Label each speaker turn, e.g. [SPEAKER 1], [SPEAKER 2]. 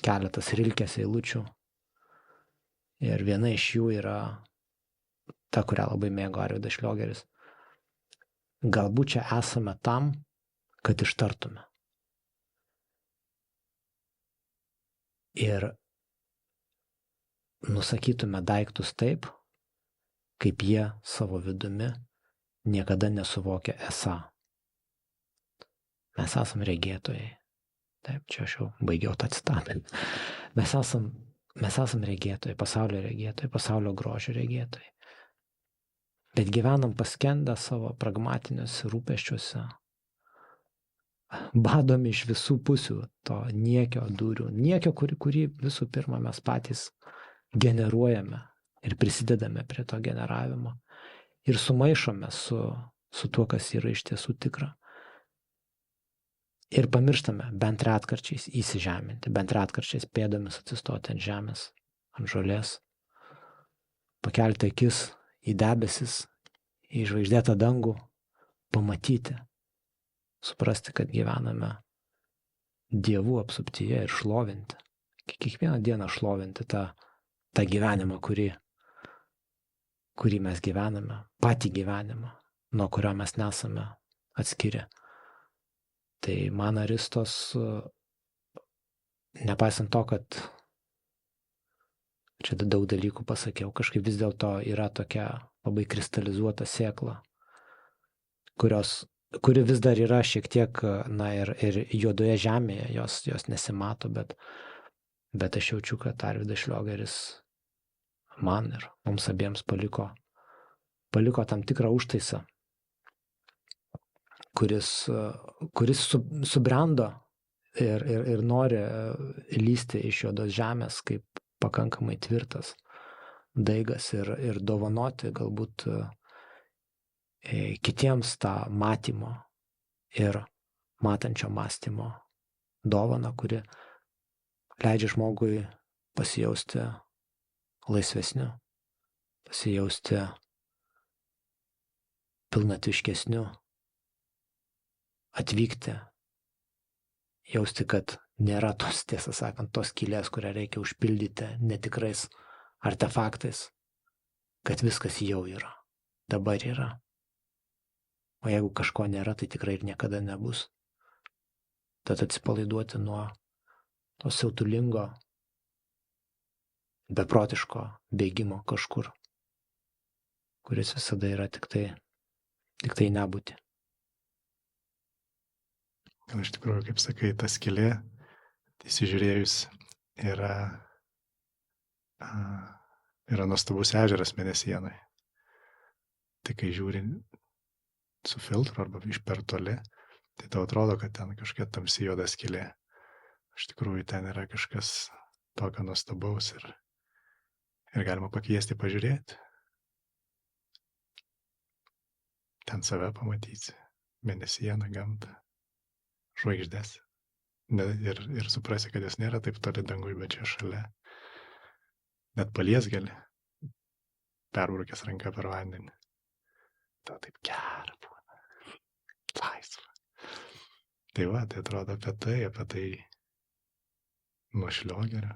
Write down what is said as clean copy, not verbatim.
[SPEAKER 1] keletas Rilkės eilučių. Ir viena iš jų yra ta, kurią labai mėgo Arvydas Šliogeris. Galbūt čia esame tam, kad ištartume. Ir nusakytume daiktus taip, kaip jie savo vidumi niekada nesuvokia esą. Mes esam regėtojai. Taip, čia aš jau baigiau tą citatą. Mes esam regėtojai, pasaulio grožio regėtojai. Bet gyvenam paskendę savo pragmatiniuose rūpesčiuose, badomi iš visų pusių to niekio dūrių, niekio, kurį visų pirma mes patys generuojame ir prisidedame prie to generavimo ir sumaišome su tuo, kas yra iš tiesų tikra. Ir pamirštame bent retkarčiais įsižeminti, bent retkarčiais pėdomis atsistoti ant žemės, ant žolės, pakelti akis į debesis, į žvaigždėtą dangų, pamatyti, suprasti, kad gyvename dievų apsuptyje ir šlovinti. Kiekvieną dieną šlovinti tą gyvenimą, kurį mes gyvename, patį gyvenimą, nuo kurio mes nesame atskiri. Tai man Aristos, nepaisant to, kad čia daug dalykų pasakiau, kažkaip vis dėlto yra tokia labai kristalizuota sėkla, kuri vis dar yra šiek tiek, ir juodoje žemėje, jos nesimato, bet aš jaučiu, kad Arvydas Šliogeris man ir mums abiems paliko tam tikrą užtaisą, kuris subrendo ir nori lysti iš juodos žemės kaip pakankamai tvirtas daigas ir dovanoti galbūt kitiems tą matymo ir matančio mąstymo dovaną, kuri leidžia žmogui pasijausti laisvesniu, pasijausti pilnatviškesniu, atvykti, jausti, kad nėra tos, tiesą sakant, tos skylės, kurią reikia užpildyti netikrais artefaktais, kad viskas jau yra, dabar yra. O jeigu kažko nėra, tai tikrai ir niekada nebus. Tad atsipalaiduoti nuo to siautulingo, beprotiško bėgimo kažkur, kuris visada yra tik tai nebūti.
[SPEAKER 2] Gal iš tikrųjų, kaip sakai, ta skylė, įsižiūrėjus, yra nuostabus ežeras Mėnesienoj. Tai kai žiūri su filtru arba iš per toli, tai tau atrodo, kad ten kažkokia tamsi juoda skylė. Iš tikrųjų, ten yra kažkas tokio nuostabaus ir galima pakviesti pažiūrėti. Ten save pamatysi, Mėnesieną, gamtą, žvaigždės. Ir suprasi, kad jos nėra taip toli dangui, bet čia šalia. Net palies gali, perbraukęs ranką per vandenį. Tau taip gera būna, laisva. Tai va, tai atrodo apie tai nuo Šliogerio.